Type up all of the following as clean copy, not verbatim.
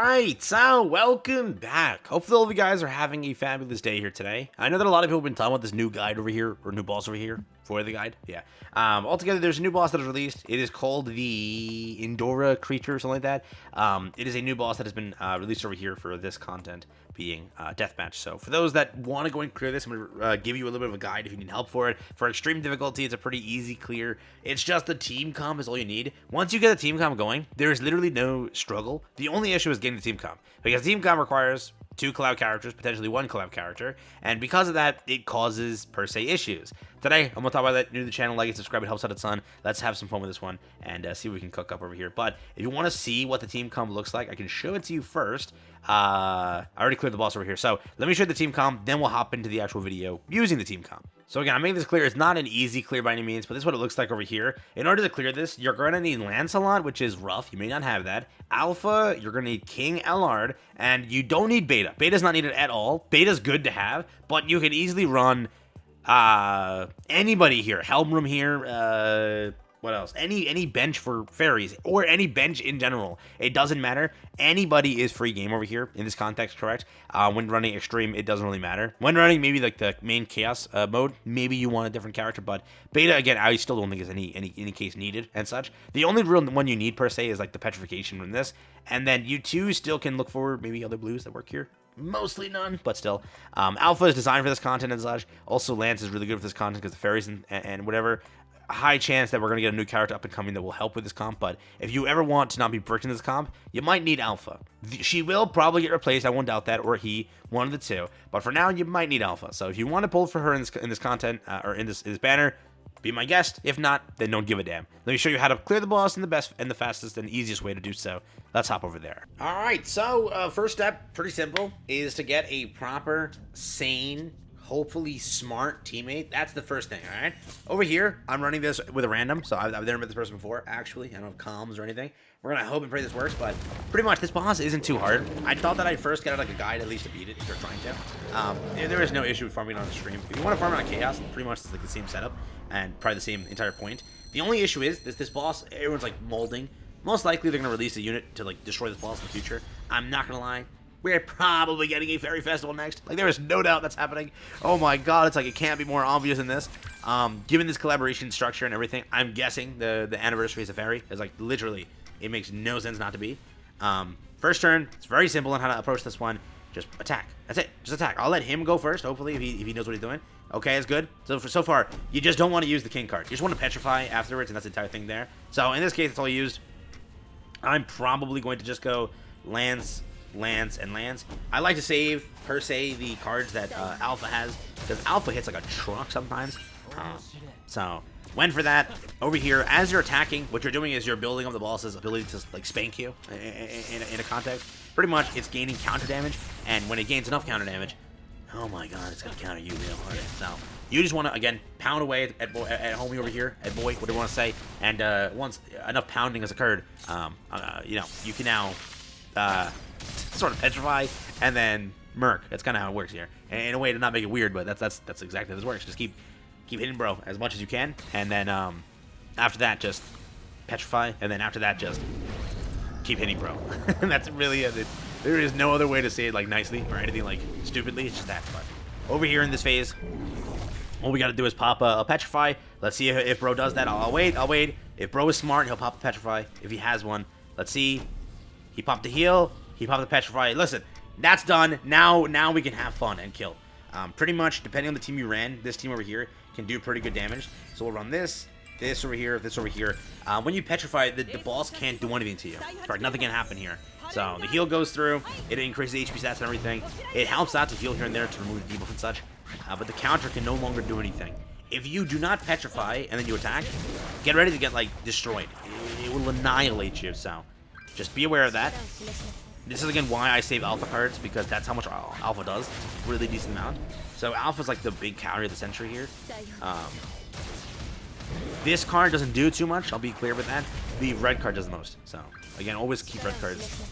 Alright, so welcome back. Hopefully all of you guys are having a fabulous day here today. I know that a lot of people have been talking about this new guide over here, or new boss over here, for the guide, yeah. Altogether, there's a new boss that is released. It is called the INDURA creature, or something like that. It is a new boss that has been released over here for this content, being Deathmatch. So for those that want to go and clear this, I'm going to give you a little bit of a guide if you need help for it. For extreme difficulty, it's a pretty easy clear. It's just the team comp is all you need. Once you get the team comp going, there is literally no struggle. The only issue is getting the team comp, because team comp requires 2 collab characters, potentially 1 collab character, and because of that, it causes, per se, issues. Today, I'm going to talk about that. New to the channel, like and subscribe, it helps out a ton. Let's have some fun with this one, and see what we can cook up over here. But if you want to see what the team comp looks like, I can show it to you first. I already cleared the boss over here, so let me show you the team comp, then we'll hop into the actual video using the team comp. So again, I'm making this clear. It's not an easy clear by any means, but this is what it looks like over here. In order to clear this, you're going to need Lancelot, which is rough. You may not have that. Alpha, you're going to need King Ellard, and you don't need Beta. Beta's not needed at all. Beta's good to have, but you can easily run anybody here. Helmroom here, what else? Any bench for fairies, or any bench in general. It doesn't matter. Anybody is free game over here in this context, correct? When running extreme, it doesn't really matter. When running maybe like the main chaos mode, maybe you want a different character, but Beta, again, I still don't think is any case needed and such. The only real one you need per se is like the petrification from this, and then you two still can look for maybe other blues that work here. Mostly none, but still. Alpha is designed for this content and such. Also, Lance is really good for this content because the fairies and whatever. High chance that we're going to get a new character up and coming that will help with this comp, but if you ever want to not be bricked in this comp, you might need Alpha. She will probably get replaced, I won't doubt that, or he, one of the two, but for now, you might need Alpha. So if you want to pull for her in this content, or in this banner, be my guest. If not, then don't give a damn. Let me show you how to clear the boss in the best and the fastest and easiest way to do so. Let's hop over there. Alright, so first step, pretty simple, is to get a proper, sane, hopefully smart teammate. That's the first thing, all right? Over here, I'm running this with a random, so I've never met this person before, actually. I don't have comms or anything. We're gonna hope and pray this works, but pretty much this boss isn't too hard. I thought that I'd first get like a guide at least to beat it if you're trying to. There is no issue with farming on the stream. If you want to farm it on Chaos, pretty much it's like the same setup and probably the same entire point. The only issue is this boss, everyone's like molding. Most likely they're gonna release a unit to like destroy this boss in the future. I'm not gonna lie. We're probably getting a fairy festival next. Like, there is no doubt that's happening. Oh my god, it's like it can't be more obvious than this. Given this collaboration structure and everything, I'm guessing the anniversary is a fairy. It's like, literally, it makes no sense not to be. First turn, it's very simple on how to approach this one. Just attack. That's it. Just attack. I'll let him go first, hopefully, if he knows what he's doing. Okay, it's good. So far, you just don't want to use the king card. You just want to petrify afterwards, and that's the entire thing there. So, in this case, it's all used. I'm probably going to just go Lance, and Lance. I like to save, per se, the cards that Alpha has, because Alpha hits like a truck sometimes. So, went for that. Over here, as you're attacking, what you're doing is you're building up the boss's ability to like spank you in a context. Pretty much, it's gaining counter damage, and when it gains enough counter damage, oh my god, it's gonna counter you real hard. So, you just want to, again, pound away at homie over here, at boy, whatever you want to say, and once enough pounding has occurred, you know, you can now sort of petrify and then murk. That's kind of how it works here. And in a way to not make it weird, but that's exactly how this works. Just keep hitting bro as much as you can, and then after that just petrify, and then after that just keep hitting bro. And that's really it. There is no other way to say it like nicely or anything like stupidly. It's just that. But over here in this phase, all we got to do is pop a petrify. Let's see if bro does that. I'll wait. If bro is smart, he'll pop a petrify if he has one. Let's see. He popped the heal. He popped the petrify. Listen, that's done. Now we can have fun and kill. Pretty much, depending on the team you ran, this team over here can do pretty good damage. So we'll run this over here, this over here. When you petrify, the boss can't do anything to you. Right, nothing can happen here. So the heal goes through. It increases HP stats and everything. It helps out to heal here and there to remove the debuff and such. But the counter can no longer do anything. If you do not petrify and then you attack, get ready to get like destroyed. It will annihilate you. So just be aware of that. This is, again, why I save Alpha cards, because that's how much Alpha does. It's a really decent amount. So Alpha's like the big counter of the century here. This card doesn't do too much, I'll be clear with that. The red card does the most. So, again, always keep red cards.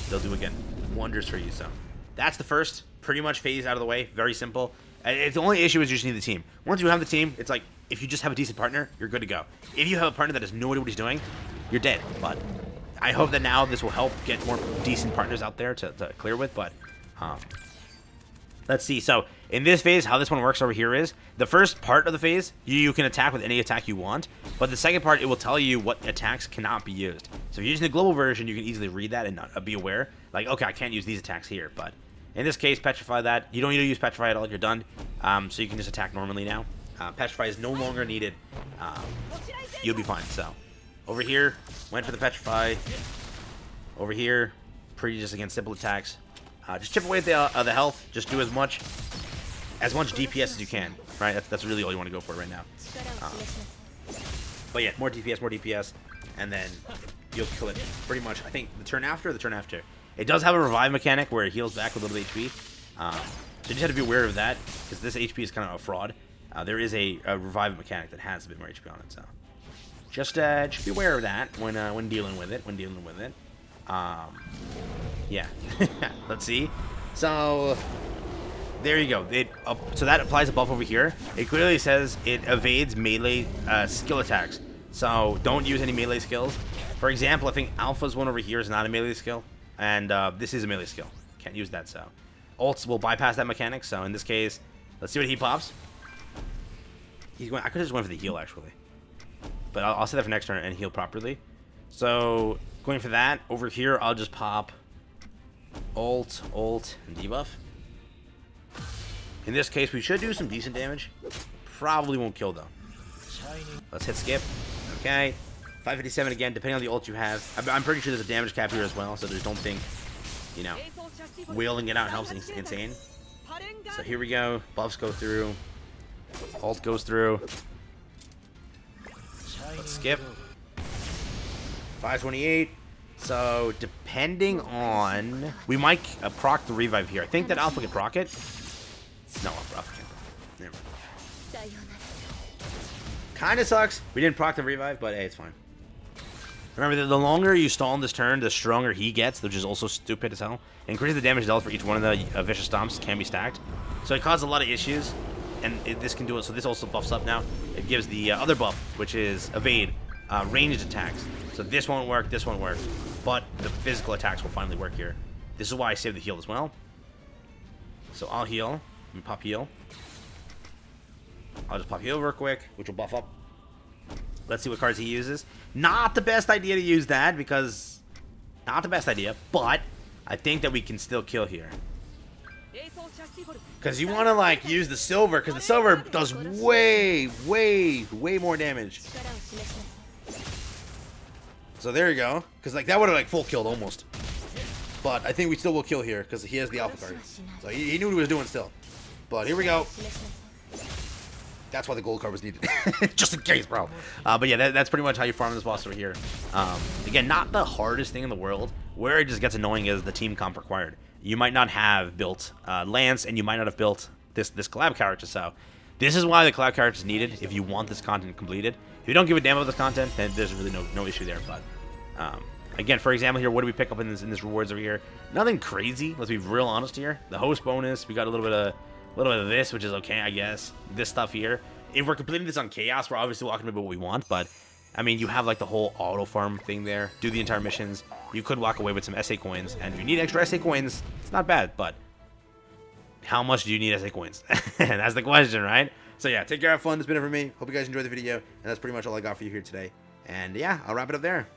They'll do, again, wonders for you. So, that's the first, pretty much phase out of the way. Very simple. The only issue is you just need the team. Once you have the team, it's like, if you just have a decent partner, you're good to go. If you have a partner that has no idea what he's doing, you're dead. But I hope that now this will help get more decent partners out there to clear with, but let's see. So in this phase, how this one works over here is the first part of the phase, you can attack with any attack you want, but the second part, it will tell you what attacks cannot be used. So if you're using the global version, you can easily read that and not be aware, like, okay, I can't use these attacks here, but in this case, Petrify that. You don't need to use Petrify at all, you're done. So you can just attack normally now. Petrify is no longer needed. You'll be fine. So over here, went for the Petrify. Over here, pretty just against simple attacks. Just chip away at the health. Just do as much DPS as you can. Right? That's really all you want to go for right now. But yeah, more DPS, and then you'll kill it pretty much. I think the turn after. It does have a revive mechanic where it heals back with a little HP. So you just have to be aware of that, because this HP is kind of a fraud. There is a revive mechanic that has a bit more HP on it, so just be aware of that when dealing with it. Yeah. Let's see. So there you go. So that applies a buff over here. It clearly says it evades melee skill attacks. So don't use any melee skills. For example, I think Alpha's one over here is not a melee skill, and this is a melee skill. Can't use that. So ults will bypass that mechanic. So in this case, let's see what he pops. He's going. I could have just went for the heal actually, but I'll set that for next turn and heal properly. So going for that over here, I'll just pop ult, and debuff. In this case, we should do some decent damage. Probably won't kill though. Let's hit skip. Okay, 557 again. Depending on the ult you have, I'm pretty sure there's a damage cap here as well. So just don't think, you know, wailing it out helps insane. So here we go. Buffs go through. Ult goes through. Let's skip. 528. So depending on, we might proc the revive here. I think that Alpha can proc it. No, Alpha can't. Never mind. Kind of sucks. We didn't proc the revive, but hey, it's fine. Remember, the longer you stall in this turn, the stronger he gets, which is also stupid as hell. Increase the damage dealt for each one of the vicious stomps can be stacked. So it causes a lot of issues, and this can do it. So this also buffs up now. It gives the other buff, which is evade, ranged attacks. So this won't work, but the physical attacks will finally work here. This is why I saved the heal as well. So I'll heal. Let me pop heal. I'll just pop heal real quick, which will buff up. Let's see what cards he uses. Not the best idea to use that, because... Not the best idea, but I think that we can still kill here. Because you want to, like, use the silver, because the silver does way more damage. So there you go. Because, like, that would have, like, full killed almost. But I think we still will kill here, because he has the alpha card. So he knew what he was doing still. But here we go. That's why the gold card was needed. Just in case, bro. But yeah, that's pretty much how you farm this boss over here. Again, not the hardest thing in the world. Where it just gets annoying is the team comp required. You might not have built Lance, and you might not have built this collab character. So this is why the collab character is needed if you want this content completed. If you don't give a damn about this content, then there's really no issue there. But again, for example here, what do we pick up in this rewards over here? Nothing crazy. Let's be real honest here. The host bonus, we got a little bit of this, which is okay, I guess. This stuff here. If we're completing this on Chaos, we're obviously walking about what we want, but I mean, you have like the whole auto farm thing there. Do the entire missions. You could walk away with some SA coins, and if you need extra SA coins, it's not bad, but how much do you need SA coins? That's the question, right? So yeah, take care, have fun. It's been it for me. Hope you guys enjoyed the video, and that's pretty much all I got for you here today. And yeah, I'll wrap it up there.